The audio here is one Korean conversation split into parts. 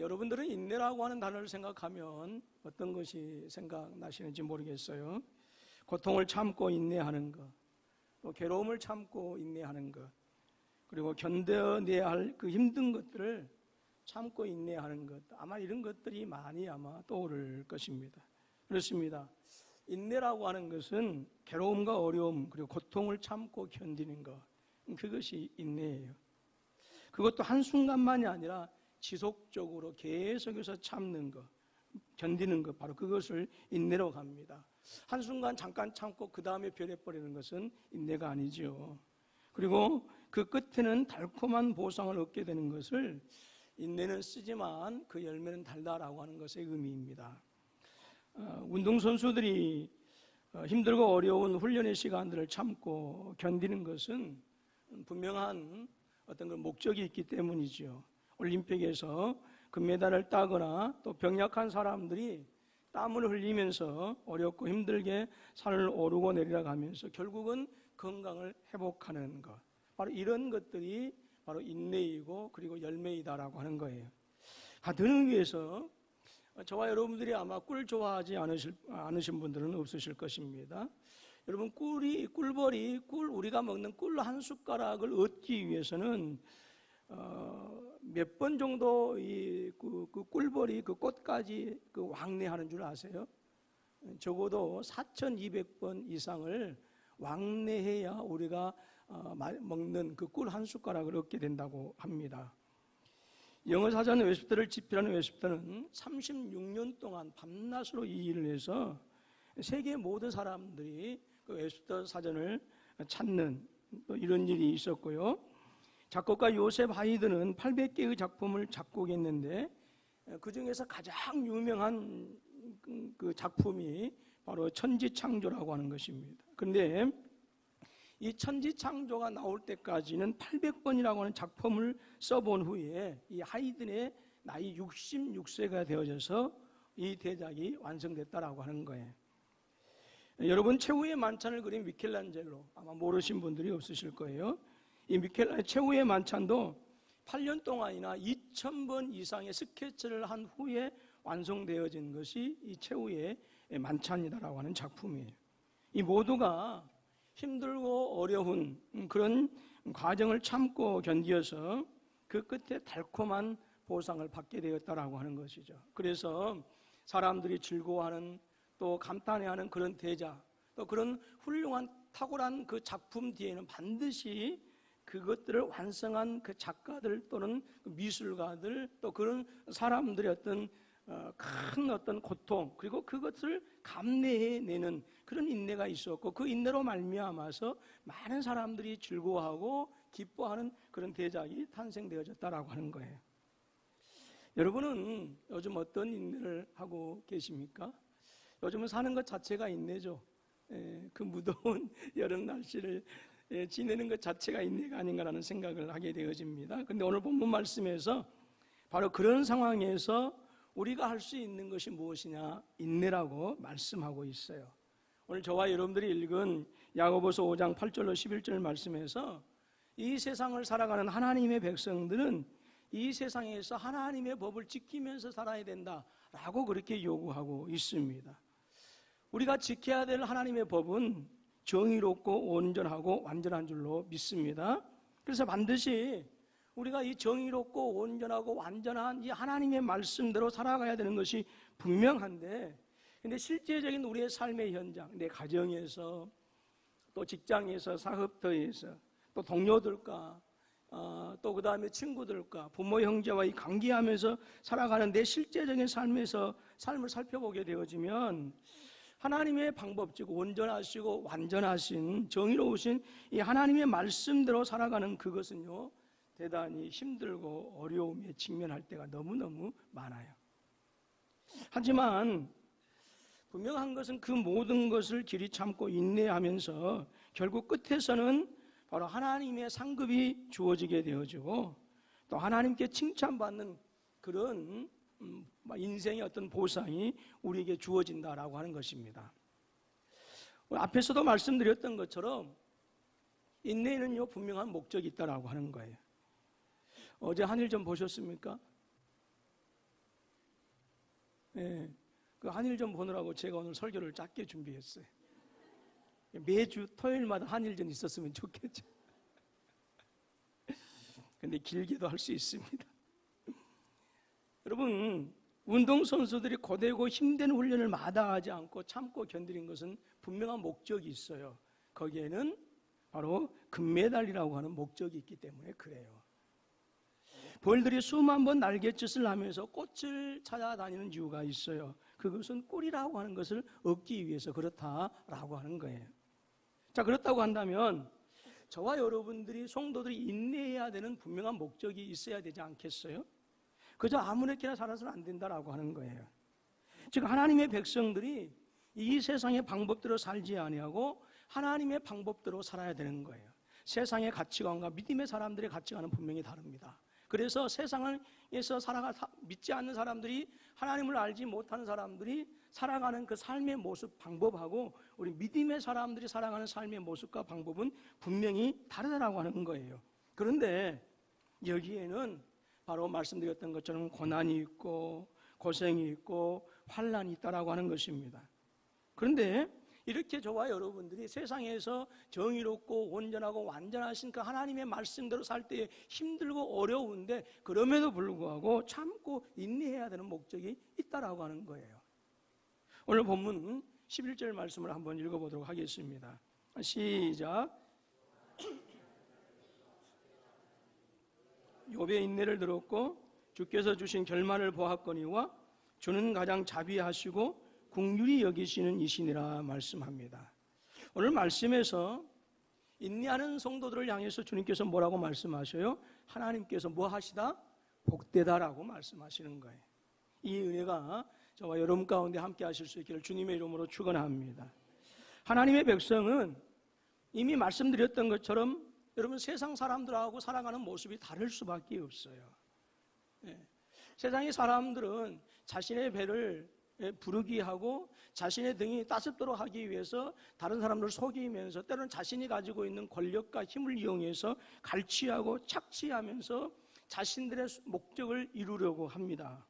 여러분들은 인내라고 하는 단어를 생각하면 어떤 것이 생각나시는지 모르겠어요. 고통을 참고 인내하는 것, 또 괴로움을 참고 인내하는 것, 그리고 견뎌내야 할 그 힘든 것들을 참고 인내하는 것, 아마 이런 것들이 많이 아마 떠오를 것입니다. 그렇습니다. 인내라고 하는 것은 괴로움과 어려움 그리고 고통을 참고 견디는 것, 그것이 인내예요. 그것도 한순간만이 아니라 지속적으로 계속해서 참는 것, 견디는 것, 바로 그것을 인내라고 합니다. 한순간 잠깐 참고 그 다음에 변해버리는 것은 인내가 아니죠. 그리고 그 끝에는 달콤한 보상을 얻게 되는 것을 인내는 쓰지만 그 열매는 달다라고 하는 것의 의미입니다. 운동선수들이 힘들고 어려운 훈련의 시간들을 참고 견디는 것은 분명한 어떤 그 목적이 있기 때문이죠. 올림픽에서 금메달을 따거나 또 병약한 사람들이 땀을 흘리면서 어렵고 힘들게 산을 오르고 내려가면서 결국은 건강을 회복하는 것, 바로 이런 것들이 바로 인내이고 그리고 열매이다라고 하는 거예요. 같은 의미에서 저와 여러분들이 아마 꿀 좋아하지 않으신 분들은 없으실 것입니다. 여러분, 꿀벌이 우리가 먹는 꿀 한 숟가락을 얻기 위해서는 몇 번 정도 그 꿀벌이 그 꽃까지 그 왕래하는 줄 아세요? 적어도 4,200번 이상을 왕래해야 우리가 먹는 그 꿀 한 숟가락을 얻게 된다고 합니다. 영어 사전 웹스터를 집필하는 웹스터는 36년 동안 밤낮으로 이 일을 해서 세계 모든 사람들이 그 웹스터 사전을 찾는 또 이런 일이 있었고요. 작곡가 요셉 하이드는 800개의 작품을 작곡했는데 그 중에서 가장 유명한 그 작품이 바로 천지창조라고 하는 것입니다. 그런데 이 천지창조가 나올 때까지는 800번이라고 하는 작품을 써본 후에 이 하이든의 나이 66세가 되어져서 이 대작이 완성됐다라고 하는 거예요. 여러분, 최후의 만찬을 그린 미켈란젤로, 아마 모르신 분들이 없으실 거예요. 이 최후의 만찬도 8년 동안이나 2,000번 이상의 스케치를 한 후에 완성되어진 것이 이 최후의 만찬이다라고 하는 작품이에요. 이 모두가 힘들고 어려운 그런 과정을 참고 견디어서 그 끝에 달콤한 보상을 받게 되었다라고 하는 것이죠. 그래서 사람들이 즐거워하는 또 감탄해하는 그런 대작, 또 그런 훌륭한 탁월한 그 작품 뒤에는 반드시 그것들을 완성한 그 작가들 또는 그 미술가들 또 그런 사람들의 어떤 큰 어떤 고통 그리고 그것을 감내해내는 그런 인내가 있었고 그 인내로 말미암아서 많은 사람들이 즐거워하고 기뻐하는 그런 대작이 탄생되어졌다라고 하는 거예요. 여러분은 요즘 어떤 인내를 하고 계십니까? 요즘은 사는 것 자체가 인내죠. 그 무더운 여름 날씨를 지내는 것 자체가 인내가 아닌가라는 생각을 하게 되어집니다. 그런데 오늘 본문 말씀에서 바로 그런 상황에서 우리가 할 수 있는 것이 무엇이냐? 인내라고 말씀하고 있어요. 오늘 저와 여러분들이 읽은 야고보서 5장 8절로 11절 말씀에서 이 세상을 살아가는 하나님의 백성들은 이 세상에서 하나님의 법을 지키면서 살아야 된다라고 그렇게 요구하고 있습니다. 우리가 지켜야 될 하나님의 법은 정의롭고 온전하고 완전한 줄로 믿습니다. 그래서 반드시 우리가 이 정의롭고 온전하고 완전한 이 하나님의 말씀대로 살아가야 되는 것이 분명한데, 근데 실제적인 우리의 삶의 현장, 내 가정에서 또 직장에서 사업터에서 또 동료들과 또 그 다음에 친구들과 부모 형제와의 관계하면서 살아가는 내 실제적인 삶에서 삶을 살펴보게 되어지면 하나님의 방법, 즉 온전하시고 완전하신 정의로우신 이 하나님의 말씀대로 살아가는 그것은요 대단히 힘들고 어려움에 직면할 때가 너무너무 많아요. 하지만 분명한 것은 그 모든 것을 길이 참고 인내하면서 결국 끝에서는 바로 하나님의 상급이 주어지게 되어지고 또 하나님께 칭찬받는 그런 인생의 어떤 보상이 우리에게 주어진다라고 하는 것입니다. 앞에서도 말씀드렸던 것처럼 인내에는요 분명한 목적이 있다라고 하는 거예요. 어제 한일 좀 보셨습니까? 예, 그 한일전 보느라고 제가 오늘 설교를 짧게 준비했어요. 매주 토요일마다 한일전 있었으면 좋겠죠. 근데 길게도 할 수 있습니다. 여러분, 운동선수들이 고되고 힘든 훈련을 마다하지 않고 참고 견디는 것은 분명한 목적이 있어요. 거기에는 바로 금메달이라고 하는 목적이 있기 때문에 그래요. 벌들이 수만 번 날갯짓을 하면서 꽃을 찾아다니는 이유가 있어요. 그것은 꿀이라고 하는 것을 얻기 위해서 그렇다라고 하는 거예요. 자, 그렇다고 한다면 저와 여러분들이 성도들이 인내해야 되는 분명한 목적이 있어야 되지 않겠어요? 그저 아무렇게나 살아서는 안 된다라고 하는 거예요. 즉 하나님의 백성들이 이 세상의 방법대로 살지 아니하고 하나님의 방법대로 살아야 되는 거예요. 세상의 가치관과 믿음의 사람들의 가치관은 분명히 다릅니다. 그래서 세상에서 믿지 않는 사람들이, 하나님을 알지 못하는 사람들이 살아가는 그 삶의 모습, 방법하고 우리 믿음의 사람들이 살아가는 삶의 모습과 방법은 분명히 다르다라고 하는 거예요. 그런데 여기에는 바로 말씀드렸던 것처럼 고난이 있고 고생이 있고 환난이 있다라고 하는 것입니다. 그런데 이렇게 저와 여러분들이 세상에서 정의롭고 온전하고 완전하신 그 하나님의 말씀대로 살 때 힘들고 어려운데 그럼에도 불구하고 참고 인내해야 되는 목적이 있다라고 하는 거예요. 오늘 본문 11절 말씀을 한번 읽어보도록 하겠습니다. 시작. 욥의 인내를 들었고 주께서 주신 결말을 보았거니와 주는 가장 자비하시고 긍휼히 여기시는 이시니라 말씀합니다. 오늘 말씀에서 인내하는 성도들을 향해서 주님께서 뭐라고 말씀하셔요? 하나님께서 뭐 하시다? 복되다라고 말씀하시는 거예요. 이 은혜가 저와 여러분 가운데 함께 하실 수 있기를 주님의 이름으로 축원합니다. 하나님의 백성은 이미 말씀드렸던 것처럼 여러분 세상 사람들하고 살아가는 모습이 다를 수밖에 없어요. 세상의 사람들은 자신의 배를 부르기 하고 자신의 등이 따숩도록 하기 위해서 다른 사람들을 속이면서 때로는 자신이 가지고 있는 권력과 힘을 이용해서 갈취하고 착취하면서 자신들의 목적을 이루려고 합니다.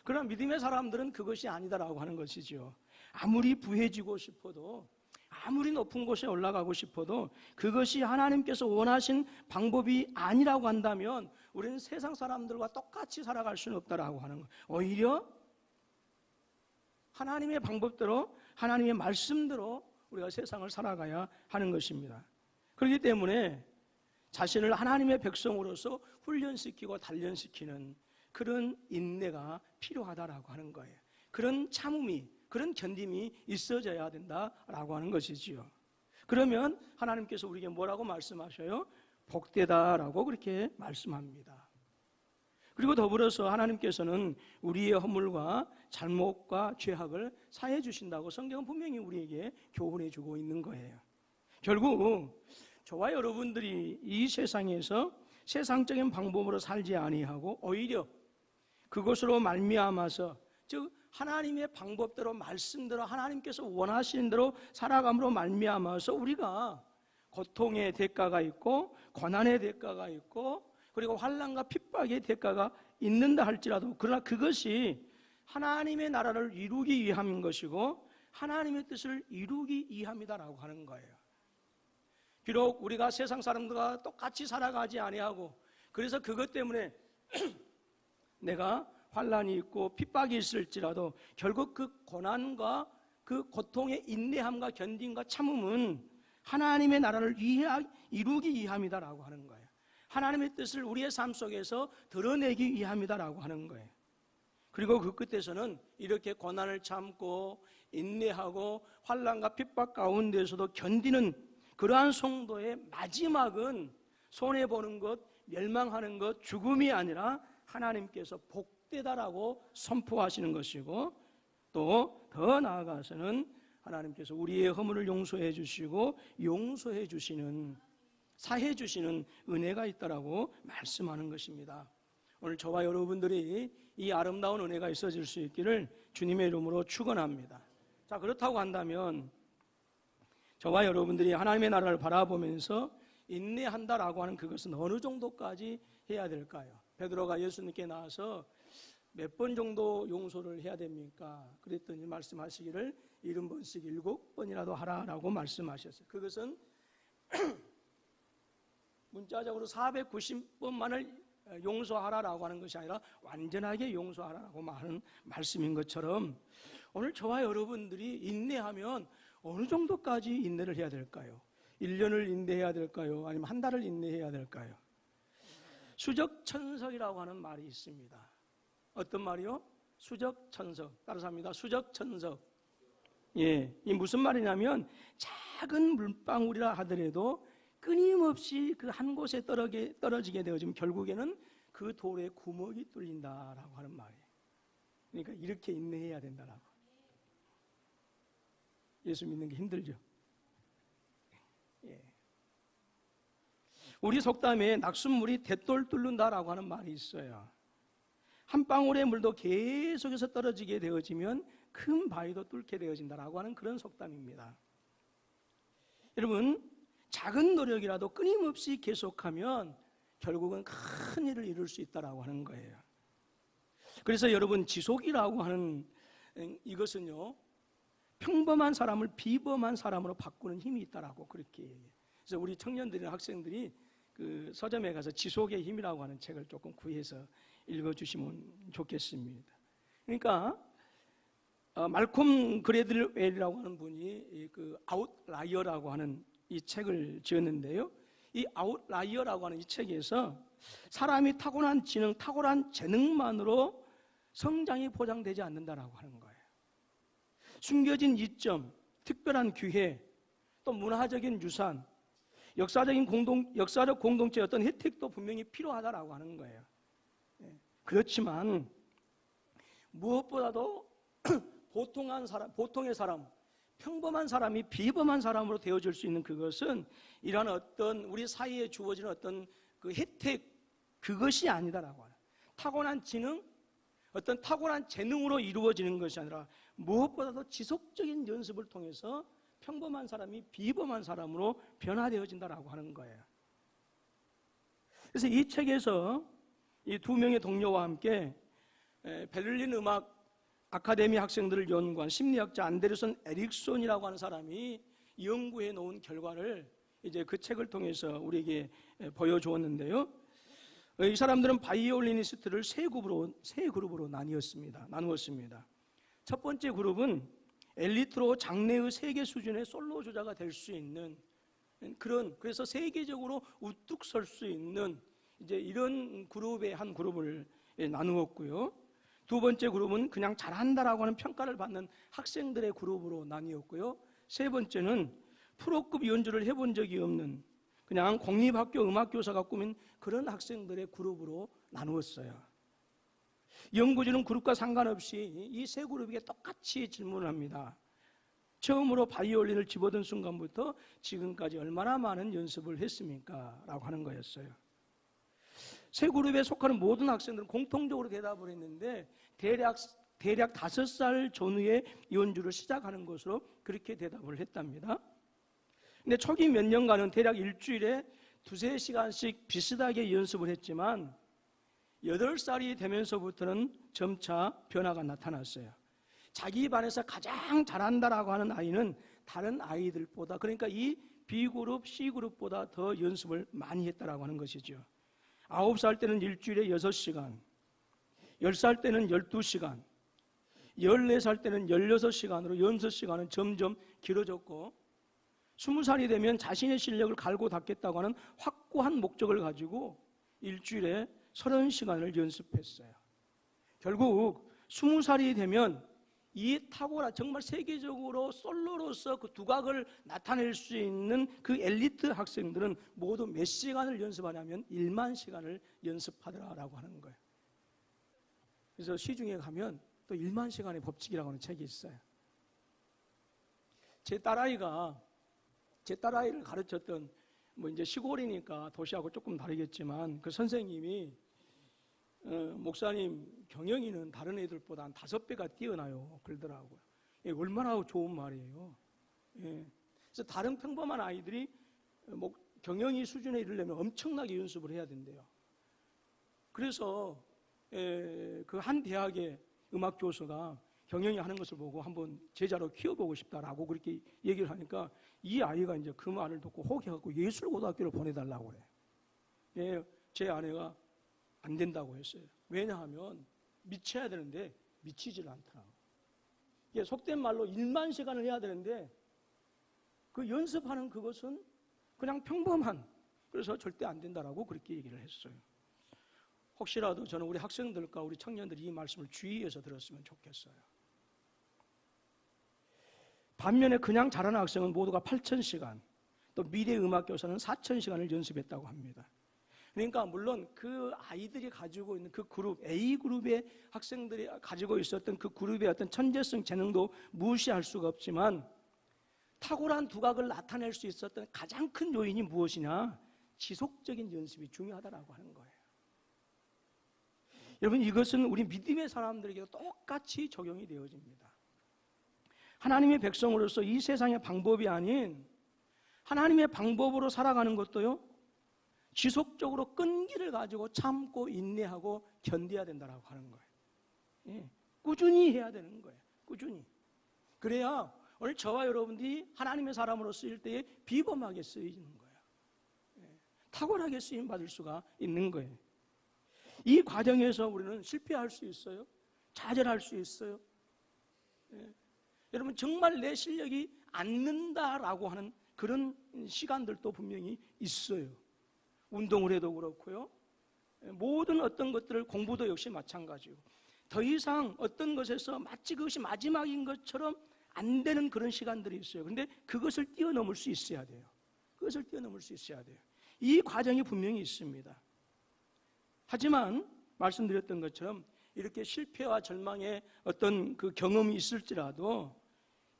그러나 믿음의 사람들은 그것이 아니다라고 하는 것이죠. 아무리 부해지고 싶어도, 아무리 높은 곳에 올라가고 싶어도 그것이 하나님께서 원하신 방법이 아니라고 한다면 우리는 세상 사람들과 똑같이 살아갈 수는 없다라고 하는 거예요. 오히려 하나님의 방법대로, 하나님의 말씀대로 우리가 세상을 살아가야 하는 것입니다. 그렇기 때문에 자신을 하나님의 백성으로서 훈련시키고 단련시키는 그런 인내가 필요하다라고 하는 거예요. 그런 참음이, 그런 견딤이 있어져야 된다라고 하는 것이지요. 그러면 하나님께서 우리에게 뭐라고 말씀하셔요? 복되다라고 그렇게 말씀합니다. 그리고 더불어서 하나님께서는 우리의 허물과 잘못과 죄악을 사해 주신다고 성경은 분명히 우리에게 교훈해 주고 있는 거예요. 결국 저와 여러분들이 이 세상에서 세상적인 방법으로 살지 아니하고 오히려 그것으로 말미암아서, 즉 하나님의 방법대로 말씀대로 하나님께서 원하시는 대로 살아감으로 말미암아서 우리가 고통의 대가가 있고 고난의 대가가 있고 그리고 환난과 핍박의 대가가 있는다 할지라도, 그러나 그것이 하나님의 나라를 이루기 위함인 것이고 하나님의 뜻을 이루기 위함이다라고 하는 거예요. 비록 우리가 세상 사람들과 똑같이 살아가지 아니하고 그래서 그것 때문에 내가 환난이 있고 핍박이 있을지라도 결국 그 고난과 그 고통의 인내함과 견딤과 참음은 하나님의 나라를 이루기 위함이다라고 하는 거예요. 하나님의 뜻을 우리의 삶 속에서 드러내기 위함이다라고 하는 거예요. 그리고 그 끝에서는 이렇게 고난을 참고 인내하고 환난과 핍박 가운데서도 견디는 그러한 성도의 마지막은 손해보는 것, 멸망하는 것, 죽음이 아니라 하나님께서 복되다라고 선포하시는 것이고, 또 더 나아가서는 하나님께서 우리의 허물을 용서해 주시고 용서해 주시는, 사해 주시는 은혜가 있다라고 말씀하는 것입니다. 오늘 저와 여러분들이 이 아름다운 은혜가 있어질 수 있기를 주님의 이름으로 축원합니다. 자, 그렇다고 한다면 저와 여러분들이 하나님의 나라를 바라보면서 인내한다라고 하는 그것은 어느 정도까지 해야 될까요? 베드로가 예수님께 나와서 몇 번 정도 용서를 해야 됩니까? 그랬더니 말씀하시기를 70번씩 7번이라도 하라라고 말씀하셨어요. 그것은 문자적으로 490번만을 용서하라라고 하는 것이 아니라 완전하게 용서하라라고 하는 말씀인 것처럼 오늘 저와 여러분들이 인내하면 어느 정도까지 인내를 해야 될까요? 1년을 인내해야 될까요? 아니면 한 달을 인내해야 될까요? 수적천석이라고 하는 말이 있습니다. 어떤 말이요? 수적천석. 따라서 합니다. 수적천석. 예, 이 무슨 말이냐면 작은 물방울이라 하더라도 끊임없이 그 한 곳에 떨어지게 되어지면 결국에는 그 돌에 구멍이 뚫린다라고 하는 말이에요. 그러니까 이렇게 인내해야 된다라고. 예수 믿는 게 힘들죠. 예. 우리 속담에 낙숫물이 대돌 뚫는다라고 하는 말이 있어요. 한 방울의 물도 계속해서 떨어지게 되어지면 큰 바위도 뚫게 되어진다라고 하는 그런 속담입니다. 여러분, 작은 노력이라도 끊임없이 계속하면 결국은 큰 일을 이룰 수 있다라고 하는 거예요. 그래서 여러분, 지속이라고 하는 이것은요, 평범한 사람을 비범한 사람으로 바꾸는 힘이 있다라고 그렇게 얘기해요. 그래서 우리 청년들이나 학생들이 그 서점에 가서 지속의 힘이라고 하는 책을 조금 구해서 읽어주시면 좋겠습니다. 그러니까 말콤 그레들웰이라고 하는 분이 그 아웃라이어라고 하는 이 책을 지었는데요. 이 아웃라이어라고 하는 이 책에서 사람이 타고난 지능, 탁월한 재능만으로 성장이 보장되지 않는다라고 하는 거예요. 숨겨진 이점, 특별한 기회, 또 문화적인 유산, 역사적 공동체의 어떤 혜택도 분명히 필요하다라고 하는 거예요. 그렇지만 무엇보다도 보통의 사람, 평범한 사람이 비범한 사람으로 되어질 수 있는 그것은 이러한 어떤 우리 사이에 주어지는 어떤 그 혜택, 그것이 아니다라고 하는, 타고난 지능, 어떤 타고난 재능으로 이루어지는 것이 아니라 무엇보다도 지속적인 연습을 통해서 평범한 사람이 비범한 사람으로 변화되어진다라고 하는 거예요. 그래서 이 책에서 이 두 명의 동료와 함께 베를린 음악 아카데미 학생들을 연구한 심리학자 안데르슨 에릭손이라고 하는 사람이 연구해 놓은 결과를 이제 그 책을 통해서 우리에게 보여주었는데요. 이 사람들은 바이올리니스트를 세 그룹으로 나누었습니다. 첫 번째 그룹은 엘리트로 장래의 세계 수준의 솔로 조자가 될 수 있는 그래서 세계적으로 우뚝 설 수 있는 이제 이런 그룹의 한 그룹을 나누었고요. 두 번째 그룹은 그냥 잘한다라고 하는 평가를 받는 학생들의 그룹으로 나뉘었고요. 세 번째는 프로급 연주를 해본 적이 없는 그냥 공립학교 음악교사가 꾸민 그런 학생들의 그룹으로 나누었어요. 연구진은 그룹과 상관없이 이 세 그룹에게 똑같이 질문을 합니다. 처음으로 바이올린을 집어든 순간부터 지금까지 얼마나 많은 연습을 했습니까? 라고 하는 거였어요. 세 그룹에 속하는 모든 학생들은 공통적으로 대답을 했는데 대략 5살 전후에 연주를 시작하는 것으로 그렇게 대답을 했답니다. 근데 초기 몇 년간은 대략 일주일에 2-3시간씩 비슷하게 연습을 했지만 8살이 되면서부터는 점차 변화가 나타났어요. 자기 반에서 가장 잘한다라고 하는 아이는 다른 아이들보다, 그러니까 이 B그룹, C그룹보다 더 연습을 많이 했다라고 하는 것이죠. 9살 때는 일주일에 6시간, 10살 때는 12시간, 14살 때는 16시간으로 연습 시간은 점점 길어졌고 20살이 되면 자신의 실력을 갈고 닦겠다고 하는 확고한 목적을 가지고 일주일에 30시간을 연습했어요. 결국 20살이 되면 이 탁월한 정말 세계적으로 솔로로서 그 두각을 나타낼 수 있는 그 엘리트 학생들은 모두 몇 시간을 연습하냐면 1만 시간을 연습하더라라고 하는 거예요. 그래서 시중에 가면 또 1만 시간의 법칙이라고 하는 책이 있어요. 제 딸아이를 가르쳤던 뭐 이제 시골이니까 도시하고 조금 다르겠지만 그 선생님이 목사님 경영이는 다른 애들보다 한 5배가 뛰어나요 그러더라고요. 예, 얼마나 좋은 말이에요. 예. 그래서 다른 평범한 아이들이 경영이 수준에 이르려면 엄청나게 연습을 해야 된대요. 그래서 그 한 대학의 음악 교수가 경영이 하는 것을 보고 한번 제자로 키워보고 싶다라고 그렇게 얘기를 하니까 이 아이가 이제 그 말을 듣고 혹해갖고 예술고등학교를 보내달라고 그래. 예, 제 아내가 안 된다고 했어요. 왜냐하면 미쳐야 되는데 미치질 않더라고. 예, 속된 말로 1만 시간을 해야 되는데 그 연습하는 그것은 그냥 평범한, 그래서 절대 안 된다라고 그렇게 얘기를 했어요. 혹시라도 저는 우리 학생들과 우리 청년들이 이 말씀을 주의해서 들었으면 좋겠어요. 반면에 그냥 잘하는 학생은 모두가 8,000시간, 또 미래음악교사는 4,000시간을 연습했다고 합니다. 그러니까 물론 그 아이들이 가지고 있는 그 그룹, A그룹의 학생들이 가지고 있었던 그 그룹의 어떤 천재성, 재능도 무시할 수가 없지만 탁월한 두각을 나타낼 수 있었던 가장 큰 요인이 무엇이냐? 지속적인 연습이 중요하다고 하는 거예요. 여러분, 이것은 우리 믿음의 사람들에게도 똑같이 적용이 되어집니다. 하나님의 백성으로서 이 세상의 방법이 아닌 하나님의 방법으로 살아가는 것도요, 지속적으로 끈기를 가지고 참고 인내하고 견뎌야 된다고 하는 거예요. 예, 꾸준히 해야 되는 거예요. 꾸준히. 그래야 오늘 저와 여러분들이 하나님의 사람으로 쓰일 때에 비범하게 쓰이는 거예요. 예, 탁월하게 쓰임 받을 수가 있는 거예요. 이 과정에서 우리는 실패할 수 있어요. 좌절할 수 있어요. 예, 여러분, 정말 내 실력이 안 는다라고 하는 그런 시간들도 분명히 있어요. 운동을 해도 그렇고요. 모든 어떤 것들을, 공부도 역시 마찬가지고, 더 이상 어떤 것에서 마치 그것이 마지막인 것처럼 안 되는 그런 시간들이 있어요. 그런데 그것을 뛰어넘을 수 있어야 돼요. 그것을 뛰어넘을 수 있어야 돼요. 이 과정이 분명히 있습니다. 하지만 말씀드렸던 것처럼 이렇게 실패와 절망의 어떤 그 경험이 있을지라도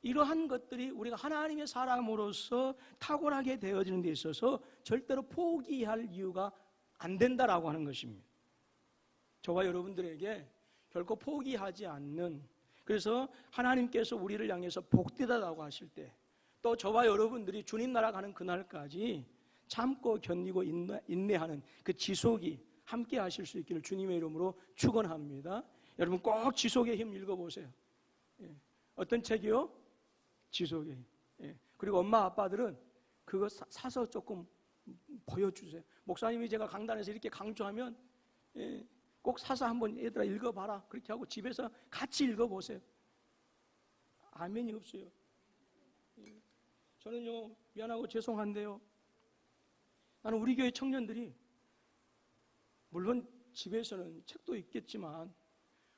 이러한 것들이 우리가 하나님의 사람으로서 탁월하게 되어지는 데 있어서 절대로 포기할 이유가 안 된다라고 하는 것입니다. 저와 여러분들에게 결코 포기하지 않는, 그래서 하나님께서 우리를 향해서 복되다라고 하실 때, 또 저와 여러분들이 주님 나라 가는 그날까지 참고 견디고 인내하는 그 지속이 함께 하실 수 있기를 주님의 이름으로 축원합니다. 여러분 꼭 지속의 힘 읽어보세요. 예. 어떤 책이요? 지속의 힘. 예. 그리고 엄마 아빠들은 그거 사서 조금 보여주세요. 목사님이 제가 강단에서 이렇게 강조하면 예, 꼭 사서 한번 얘들아 읽어봐라 그렇게 하고 집에서 같이 읽어보세요. 아멘이 없어요. 예. 저는요, 미안하고 죄송한데요, 나는 우리 교회 청년들이 물론 집에서는 책도 있겠지만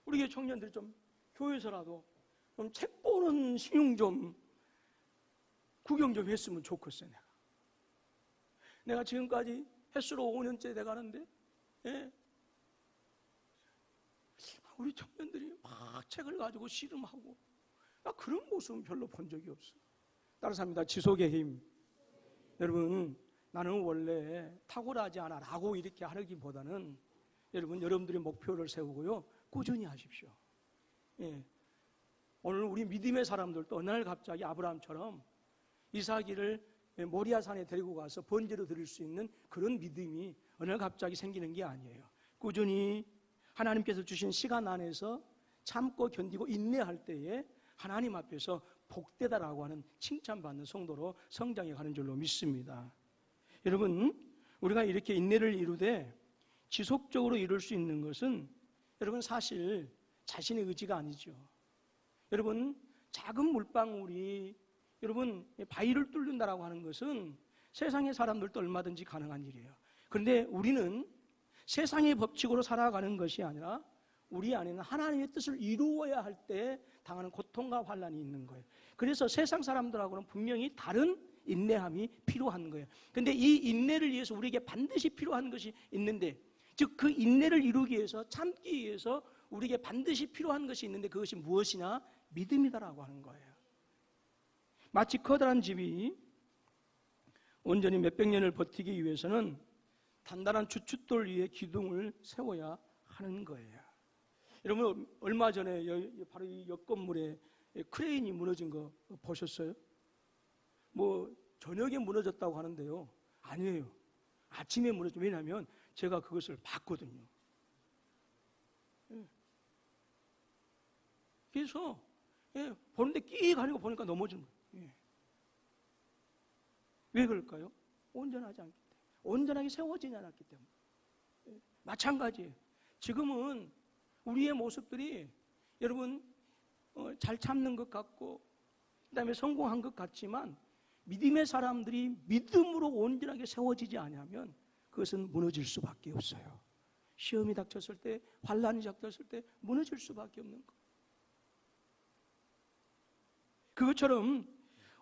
우리 교회 청년들이 좀 교회에서라도 좀 책 보는 신용 좀 구경 좀 했으면 좋겠어요. 내가 지금까지 횟수로 5년째 돼가는데 예, 우리 청년들이 막 책을 가지고 씨름하고, 나 그런 모습은 별로 본 적이 없어요. 따라서 합니다. 지속의 힘. 여러분, 나는 원래 탁월하지 않아 라고 이렇게 하기보다는 여러분들이 목표를 세우고요, 꾸준히 하십시오. 예. 오늘 우리 믿음의 사람들도 어느 날 갑자기 아브라함처럼 이삭을 모리아산에 데리고 가서 번제로 드릴 수 있는 그런 믿음이 어느 날 갑자기 생기는 게 아니에요. 꾸준히 하나님께서 주신 시간 안에서 참고 견디고 인내할 때에 하나님 앞에서 복되다라고 하는 칭찬받는 성도로 성장해 가는 줄로 믿습니다. 여러분, 우리가 이렇게 인내를 이루되 지속적으로 이룰 수 있는 것은 여러분 사실 자신의 의지가 아니죠. 여러분, 작은 물방울이 여러분 바위를 뚫는다라고 하는 것은 세상의 사람들도 얼마든지 가능한 일이에요. 그런데 우리는 세상의 법칙으로 살아가는 것이 아니라 우리 안에는 하나님의 뜻을 이루어야 할 때 당하는 고통과 환난이 있는 거예요. 그래서 세상 사람들하고는 분명히 다른 인내함이 필요한 거예요. 그런데 이 인내를 위해서 우리에게 반드시 필요한 것이 있는데, 즉 그 인내를 이루기 위해서, 참기 위해서 우리에게 반드시 필요한 것이 있는데 그것이 무엇이냐? 믿음이다라고 하는 거예요. 마치 커다란 집이 온전히 몇백 년을 버티기 위해서는 단단한 주춧돌 위에 기둥을 세워야 하는 거예요. 여러분, 얼마 전에 바로 이 옆 건물에 크레인이 무너진 거 보셨어요? 뭐 저녁에 무너졌다고 하는데요, 아니에요. 아침에 무너졌죠. 왜냐하면 제가 그것을 봤거든요. 그래서 보는데 끼 가리고 보니까 넘어지는 거예요. 왜 그럴까요? 온전하지 않기 때문에. 온전하게 세워지지 않았기 때문에. 마찬가지예요. 지금은 우리의 모습들이 여러분 잘 참는 것 같고 그다음에 성공한 것 같지만 믿음의 사람들이 믿음으로 온전하게 세워지지 않으면 그것은 무너질 수밖에 없어요. 시험이 닥쳤을 때, 환난이 닥쳤을 때 무너질 수밖에 없는 것. 그것처럼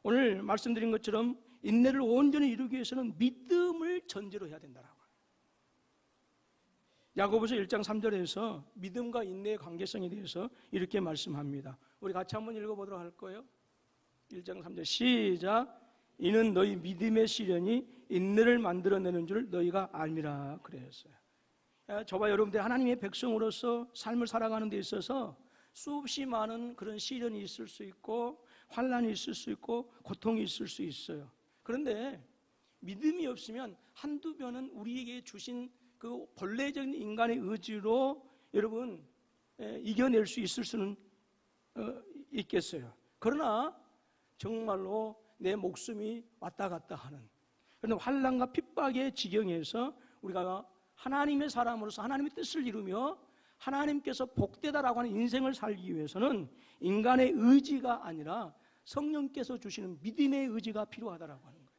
오늘 말씀드린 것처럼 인내를 온전히 이루기 위해서는 믿음을 전제로 해야 된다라고. 야고보서 1장 3절에서 믿음과 인내의 관계성에 대해서 이렇게 말씀합니다. 우리 같이 한번 읽어보도록 할 거예요. 1장 3절 시작. 이는 너희 믿음의 시련이 인내를 만들어내는 줄 너희가 알미라 그랬어요. 저와 여러분들 하나님의 백성으로서 삶을 살아가는 데 있어서 수없이 많은 그런 시련이 있을 수 있고 환난이 있을 수 있고 고통이 있을 수 있어요. 그런데 믿음이 없으면 한두 번은 우리에게 주신 그 본래적인 인간의 의지로 여러분 이겨낼 수 있을 수는 있겠어요. 그러나 정말로 내 목숨이 왔다 갔다 하는 그런 환난과 핍박의 지경에서 우리가 하나님의 사람으로서 하나님의 뜻을 이루며 하나님께서 복되다라고 하는 인생을 살기 위해서는 인간의 의지가 아니라 성령께서 주시는 믿음의 의지가 필요하다라고 하는 거예요.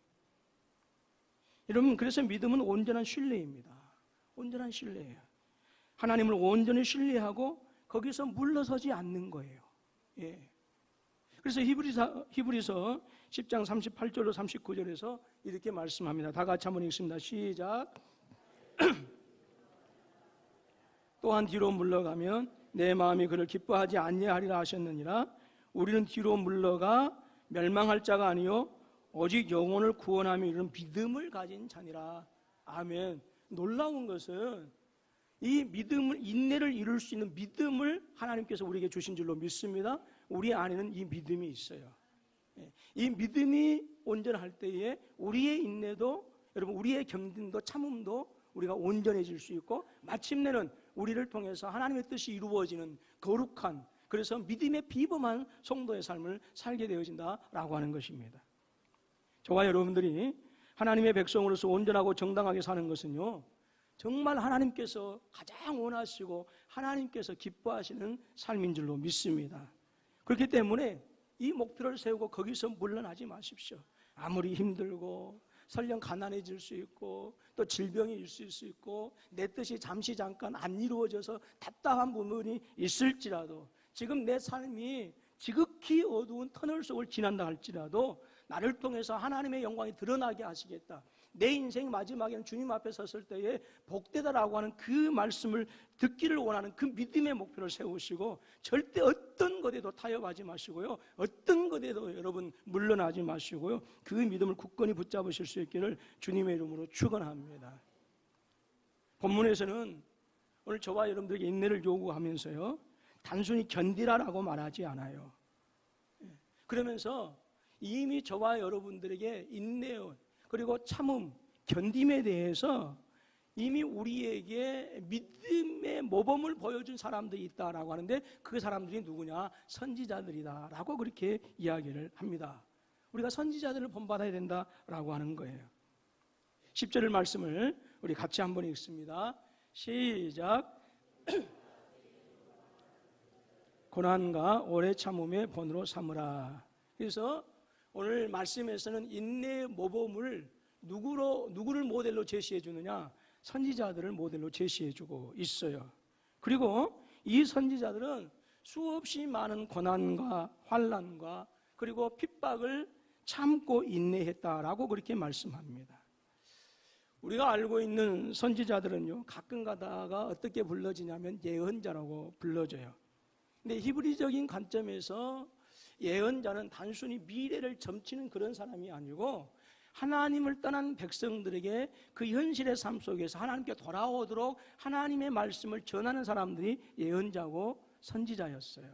여러분, 그래서 믿음은 온전한 신뢰입니다. 온전한 신뢰예요. 하나님을 온전히 신뢰하고 거기서 물러서지 않는 거예요. 그래서 히브리서 10장 38절로 39절에서 이렇게 말씀합니다. 다 같이 한번 읽습니다. 시작. 또한 뒤로 물러가면 내 마음이 그를 기뻐하지 아니하리라 하셨느니라. 우리는 뒤로 물러가 멸망할 자가 아니요 오직 영혼을 구원하며 이런 믿음을 가진 자니라. 아멘. 놀라운 것은 이 믿음을 인내를 이룰 수 있는 믿음을 하나님께서 우리에게 주신 줄로 믿습니다. 우리 안에는 이 믿음이 있어요. 이 믿음이 온전할 때에 우리의 인내도 여러분 우리의 견딘도 참음도 우리가 온전해질 수 있고 마침내는 우리를 통해서 하나님의 뜻이 이루어지는 거룩한 그래서 믿음의 비범한 성도의 삶을 살게 되어진다라고 하는 것입니다. 저와 여러분들이 하나님의 백성으로서 온전하고 정당하게 사는 것은요 정말 하나님께서 가장 원하시고 하나님께서 기뻐하시는 삶인 줄로 믿습니다. 그렇기 때문에 이 목표를 세우고 거기서 물러나지 마십시오. 아무리 힘들고 설령 가난해질 수 있고 또 질병이 있을 수 있고 내 뜻이 잠시 잠깐 안 이루어져서 답답한 부분이 있을지라도 지금 내 삶이 지극히 어두운 터널 속을 지난다 할지라도 나를 통해서 하나님의 영광이 드러나게 하시겠다. 내 인생 마지막에는 주님 앞에 섰을 때에 복되다라고 하는 그 말씀을 듣기를 원하는 그 믿음의 목표를 세우시고 절대 어떤 것에도 타협하지 마시고요. 어떤 것에도 여러분 물러나지 마시고요. 그 믿음을 굳건히 붙잡으실 수 있기를 주님의 이름으로 축원합니다. 본문에서는 오늘 저와 여러분들에게 인내를 요구하면서요. 단순히 견디라라고 말하지 않아요. 그러면서 이미 저와 여러분들에게 인내 그리고 참음, 견딤에 대해서 이미 우리에게 믿음의 모범을 보여준 사람들이 있다라고 하는데 그 사람들이 누구냐? 선지자들이다라고 그렇게 이야기를 합니다. 우리가 선지자들을 본받아야 된다라고 하는 거예요. 10절 말씀을 우리 같이 한번 읽습니다. 시작. 고난과 오래 참음의 본으로 삼으라. 그래서 오늘 말씀에서는 인내의 모범을 누구를 모델로 제시해 주느냐? 선지자들을 모델로 제시해 주고 있어요. 그리고 이 선지자들은 수없이 많은 고난과 환난과 그리고 핍박을 참고 인내했다라고 그렇게 말씀합니다. 우리가 알고 있는 선지자들은요 가끔 가다가 어떻게 불러지냐면 예언자라고 불러져요. 근데 히브리적인 관점에서 예언자는 단순히 미래를 점치는 그런 사람이 아니고 하나님을 떠난 백성들에게 그 현실의 삶 속에서 하나님께 돌아오도록 하나님의 말씀을 전하는 사람들이 예언자고 선지자였어요.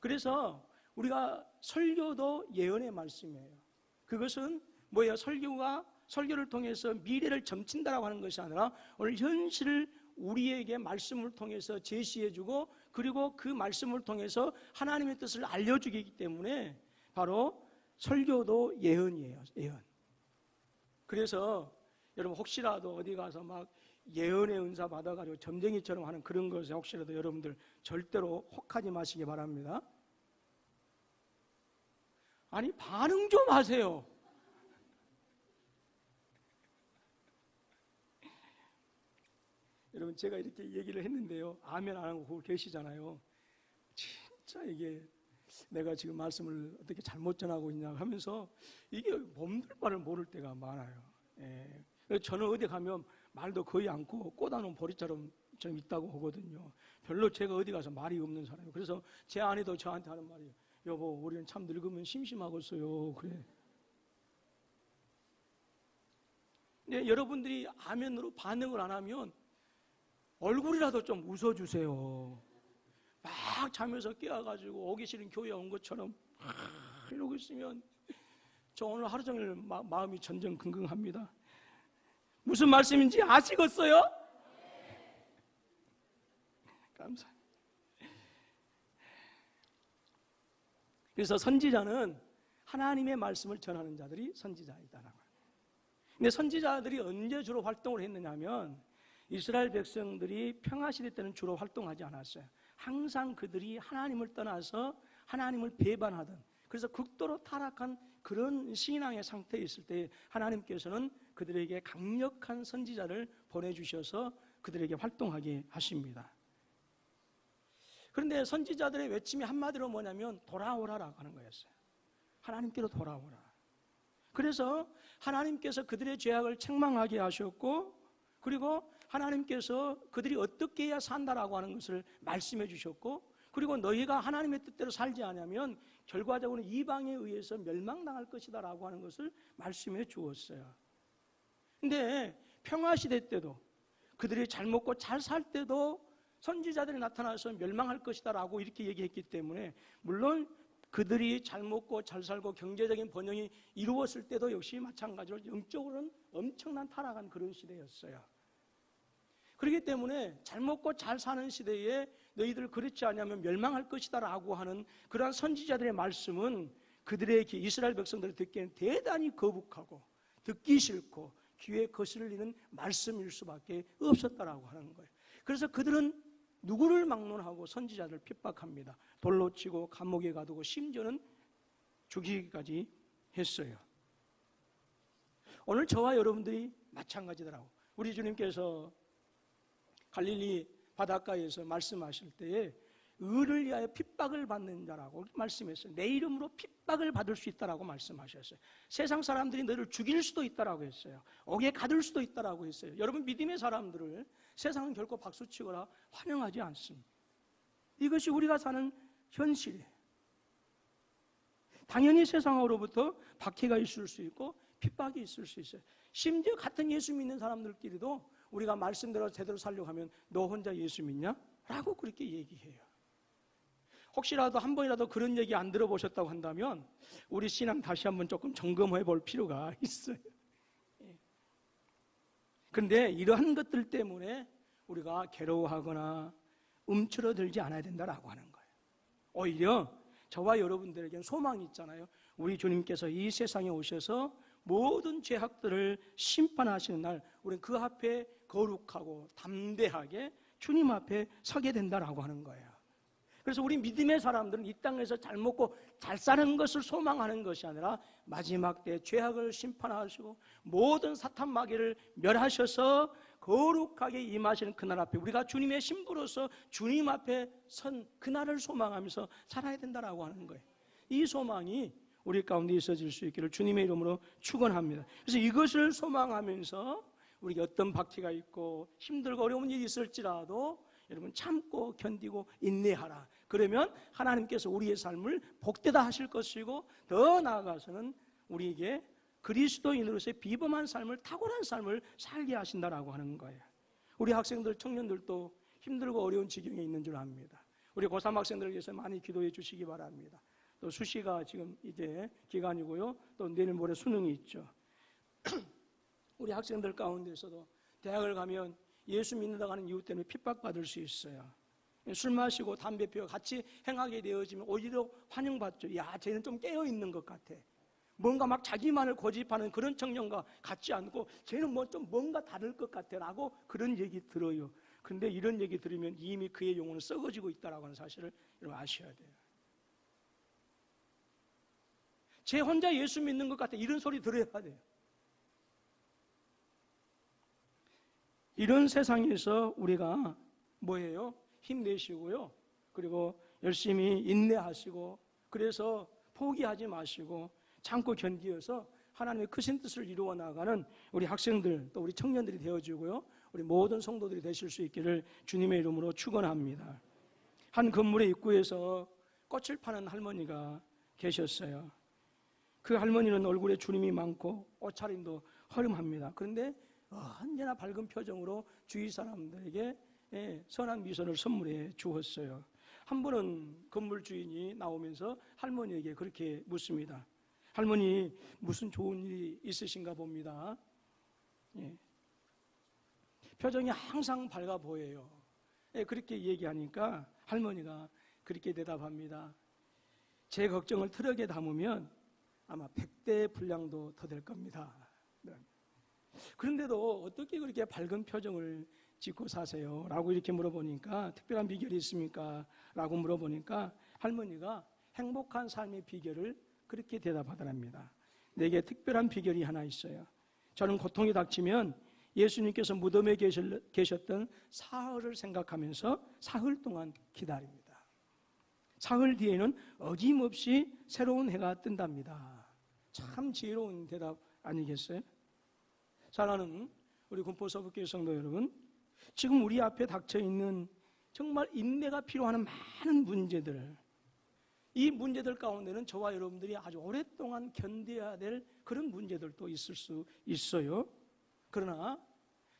그래서 우리가 설교도 예언의 말씀이에요. 그것은 뭐예요? 설교를 통해서 미래를 점친다라고 하는 것이 아니라 오늘 현실을 우리에게 말씀을 통해서 제시해주고 그리고 그 말씀을 통해서 하나님의 뜻을 알려주기 때문에 바로 설교도 예언이에요. 예언. 그래서 여러분 혹시라도 어디 가서 막 예언의 은사 받아가지고 점쟁이처럼 하는 그런 것에 혹시라도 여러분들 절대로 혹하지 마시기 바랍니다. 아니 반응 좀 하세요. 여러분 제가 이렇게 얘기를 했는데요, 아멘 안 하고 거기 계시잖아요. 진짜 이게 내가 지금 말씀을 어떻게 잘못 전하고 있냐 하면서 이게 몸둘 바를 모를 때가 많아요. 예. 그래서 저는 어디 가면 말도 거의 않고 꽂아놓은 보리처럼 좀 있다고 하거든요. 별로 제가 어디 가서 말이 없는 사람이에요. 그래서 제 아내도 저한테 하는 말이에요. 여보, 우리는 참 늙으면 심심하겠어요. 그래. 근데 여러분들이 아멘으로 반응을 안 하면 얼굴이라도 좀 웃어주세요. 막 자면서 깨어가지고 오기 싫은 교회 온 것처럼 이러고 있으면 저 오늘 하루 종일 마음이 전전긍긍합니다. 무슨 말씀인지 아시겠어요? 감사합니다. 그래서 선지자는 하나님의 말씀을 전하는 자들이 선지자이다라고 합니다. 근데 선지자들이 언제 주로 활동을 했느냐 하면 이스라엘 백성들이 평화시대 때는 주로 활동하지 않았어요. 항상 그들이 하나님을 떠나서 하나님을 배반하던, 그래서 극도로 타락한 그런 신앙의 상태에 있을 때 하나님께서는 그들에게 강력한 선지자를 보내주셔서 그들에게 활동하게 하십니다. 그런데 선지자들의 외침이 한마디로 뭐냐면 돌아오라라고 하는 거였어요. 하나님께로 돌아오라. 그래서 하나님께서 그들의 죄악을 책망하게 하셨고, 그리고 하나님께서 그들이 어떻게 해야 산다라고 하는 것을 말씀해 주셨고, 그리고 너희가 하나님의 뜻대로 살지 않으면 결과적으로 이방에 의해서 멸망당할 것이다 라고 하는 것을 말씀해 주었어요. 근데 평화시대 때도 그들이 잘 먹고 잘 살 때도 선지자들이 나타나서 멸망할 것이다 라고 이렇게 얘기했기 때문에, 물론 그들이 잘 먹고 잘 살고 경제적인 번영이 이루어졌을 때도 역시 마찬가지로 영적으로는 엄청난 타락한 그런 시대였어요. 그렇기 때문에 잘 먹고 잘 사는 시대에 너희들 그렇지 않으면 멸망할 것이다 라고 하는 그러한 선지자들의 말씀은 그들의 이스라엘 백성들이 듣기에는 대단히 거북하고 듣기 싫고 귀에 거슬리는 말씀일 수밖에 없었다라고 하는 거예요. 그래서 그들은 누구를 막론하고 선지자들을 핍박합니다. 돌로 치고 감옥에 가두고 심지어는 죽이기까지 했어요. 오늘 저와 여러분들이 마찬가지더라고. 우리 주님께서 갈릴리 바닷가에서 말씀하실 때에 의를 위하여 핍박을 받는 자라고 말씀했어요. 내 이름으로 핍박을 받을 수 있다라고 말씀하셨어요. 세상 사람들이 너를 죽일 수도 있다라고 했어요. 옥에 가둘 수도 있다라고 했어요. 여러분, 믿음의 사람들을 세상은 결코 박수치거나 환영하지 않습니다. 이것이 우리가 사는 현실이에요. 당연히 세상으로부터 박해가 있을 수 있고 핍박이 있을 수 있어요. 심지어 같은 예수 믿는 사람들끼리도 우리가 말씀대로 제대로 살려고 하면 너 혼자 예수 믿냐? 라고 그렇게 얘기해요. 혹시라도 한 번이라도 그런 얘기 안 들어보셨다고 한다면 우리 신앙 다시 한번 조금 점검해 볼 필요가 있어요. 그런데 이러한 것들 때문에 우리가 괴로워하거나 움츠러들지 않아야 된다라고 하는 거예요. 오히려 저와 여러분들에게는 소망이 있잖아요. 우리 주님께서 이 세상에 오셔서 모든 죄악들을 심판하시는 날 우리는 그 앞에 거룩하고 담대하게 주님 앞에 서게 된다라고 하는 거예요. 그래서 우리 믿음의 사람들은 이 땅에서 잘 먹고 잘 사는 것을 소망하는 것이 아니라 마지막 때 죄악을 심판하시고 모든 사탄 마귀를 멸하셔서 거룩하게 임하시는 그날 앞에 우리가 주님의 신부로서 주님 앞에 선 그날을 소망하면서 살아야 된다라고 하는 거예요. 이 소망이 우리 가운데 있어질 수 있기를 주님의 이름으로 축원합니다. 그래서 이것을 소망하면서 우리가 어떤 박해가 있고 힘들고 어려운 일이 있을지라도 여러분 참고 견디고 인내하라. 그러면 하나님께서 우리의 삶을 복되다 하실 것이고 더 나아가서는 우리에게 그리스도인으로서의 비범한 삶을 탁월한 삶을 살게 하신다라고 하는 거예요. 우리 학생들 청년들도 힘들고 어려운 지경에 있는 줄 압니다. 우리 고3 학생들을 위해서 많이 기도해 주시기 바랍니다. 또 수시가 지금 이제 기간이고요. 또 내일 모레 수능이 있죠. 우리 학생들 가운데서도 대학을 가면 예수 믿는다고 하는 이유 때문에 핍박받을 수 있어요. 술 마시고 담배 피워 같이 행하게 되어지면 오히려 환영받죠. 야, 쟤는 좀 깨어있는 것 같아. 뭔가 막 자기만을 고집하는 그런 청년과 같지 않고 쟤는 뭐 좀 뭔가 다를 것 같아 라고 그런 얘기 들어요. 그런데 이런 얘기 들으면 이미 그의 영혼은 썩어지고 있다라고 하는 사실을 여러분 아셔야 돼요. 쟤 혼자 예수 믿는 것 같아 이런 소리 들어야 돼요. 이런 세상에서 우리가 뭐예요? 힘내시고요. 그리고 열심히 인내하시고 그래서 포기하지 마시고 참고 견디어서 하나님의 크신 뜻을 이루어 나가는 우리 학생들 또 우리 청년들이 되어주고요. 우리 모든 성도들이 되실 수 있기를 주님의 이름으로 축원합니다. 한 건물의 입구에서 꽃을 파는 할머니가 계셨어요. 그 할머니는 얼굴에 주름이 많고 옷차림도 허름합니다. 그런데 언제나 밝은 표정으로 주위 사람들에게 선한 미소를 선물해 주었어요. 한 번은 건물 주인이 나오면서 할머니에게 그렇게 묻습니다. 할머니 무슨 좋은 일이 있으신가 봅니다. 표정이 항상 밝아 보여요. 그렇게 얘기하니까 할머니가 그렇게 대답합니다. 제 걱정을 트럭에 담으면 아마 100대 분량도 더 될 겁니다. 그런데도 어떻게 그렇게 밝은 표정을 짓고 사세요? 라고 이렇게 물어보니까 특별한 비결이 있습니까? 라고 물어보니까 할머니가 행복한 삶의 비결을 그렇게 대답하더랍니다. 내게 특별한 비결이 하나 있어요. 저는 고통이 닥치면 예수님께서 무덤에 계셨던 사흘을 생각하면서 사흘 동안 기다립니다. 사흘 뒤에는 어김없이 새로운 해가 뜬답니다. 참 지혜로운 대답 아니겠어요? 사랑하는 우리 군포서북교회 성도 여러분, 지금 우리 앞에 닥쳐있는 정말 인내가 필요한 많은 문제들, 이 문제들 가운데는 저와 여러분들이 아주 오랫동안 견뎌야 될 그런 문제들도 있을 수 있어요. 그러나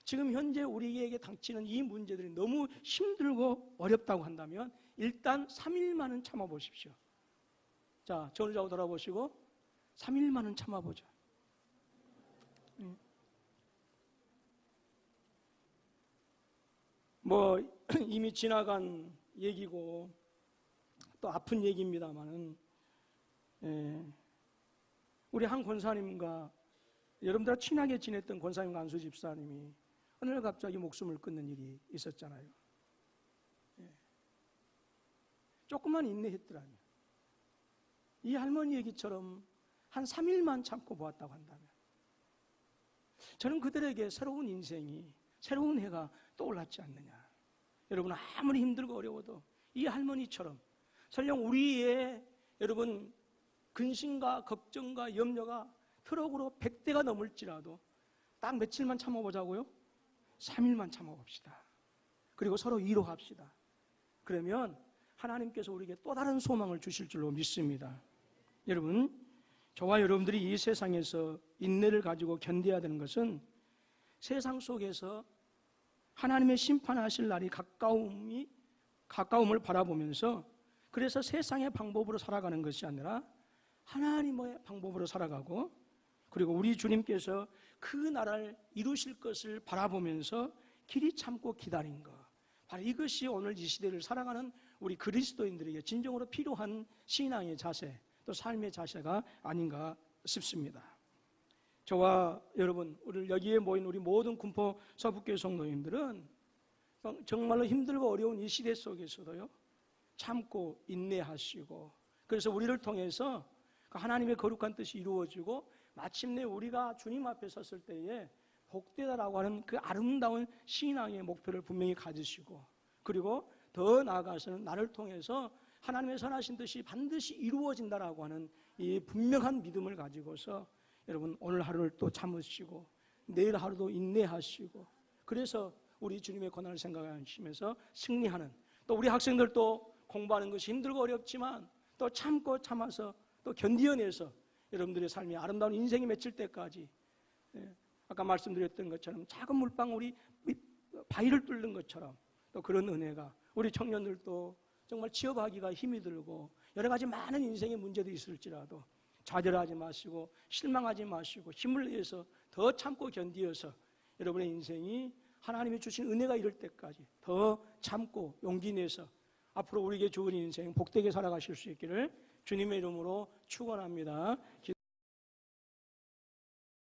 지금 현재 우리에게 닥치는 이 문제들이 너무 힘들고 어렵다고 한다면 일단 3일만은 참아보십시오. 자, 전우자고 돌아보시고 3일만은 참아보자. 뭐 이미 지나간 얘기고 또 아픈 얘기입니다만은 우리 한 권사님과 여러분들과 친하게 지냈던 권사님 안수 집사님이 어느 날 갑자기 목숨을 끊는 일이 있었잖아요. 조금만 인내했더라면 이 할머니 얘기처럼 한 3일만 참고 보았다고 한다면 저는 그들에게 새로운 인생이 새로운 해가 떠올랐지 않느냐. 여러분 아무리 힘들고 어려워도 이 할머니처럼 설령 우리의 여러분 근심과 걱정과 염려가 트럭으로 100대가 넘을지라도 딱 며칠만 참아보자고요? 3일만 참아봅시다. 그리고 서로 위로합시다. 그러면 하나님께서 우리에게 또 다른 소망을 주실 줄로 믿습니다. 여러분, 저와 여러분들이 이 세상에서 인내를 가지고 견뎌야 되는 것은 세상 속에서 하나님의 심판하실 날이 가까움을 바라보면서 그래서 세상의 방법으로 살아가는 것이 아니라 하나님의 방법으로 살아가고 그리고 우리 주님께서 그 나라를 이루실 것을 바라보면서 길이 참고 기다린 것, 바로 이것이 오늘 이 시대를 살아가는 우리 그리스도인들에게 진정으로 필요한 신앙의 자세 또 삶의 자세가 아닌가 싶습니다. 저와 여러분, 오늘 여기에 모인 우리 모든 군포 서북교회 성도님들은 정말로 힘들고 어려운 이 시대 속에서도요 참고 인내하시고 그래서 우리를 통해서 하나님의 거룩한 뜻이 이루어지고 마침내 우리가 주님 앞에 섰을 때에 복되다라고 하는 그 아름다운 신앙의 목표를 분명히 가지시고 그리고 더 나아가서는 나를 통해서 하나님의 선하신 뜻이 반드시 이루어진다라고 하는 이 분명한 믿음을 가지고서 여러분 오늘 하루를 또 참으시고 내일 하루도 인내하시고 그래서 우리 주님의 고난을 생각하시면서 승리하는 또 우리 학생들도 공부하는 것이 힘들고 어렵지만 또 참고 참아서 또 견디어내서 여러분들의 삶이 아름다운 인생이 맺힐 때까지 아까 말씀드렸던 것처럼 작은 물방울이 바위를 뚫는 것처럼 또 그런 은혜가 우리 청년들도 정말 취업하기가 힘이 들고 여러 가지 많은 인생의 문제도 있을지라도 좌절하지 마시고 실망하지 마시고 힘을 내서 더 참고 견디어서 여러분의 인생이 하나님이 주신 은혜가 이룰 때까지 더 참고 용기 내서 앞으로 우리에게 좋은 인생 복되게 살아가실 수 있기를 주님의 이름으로 축원합니다.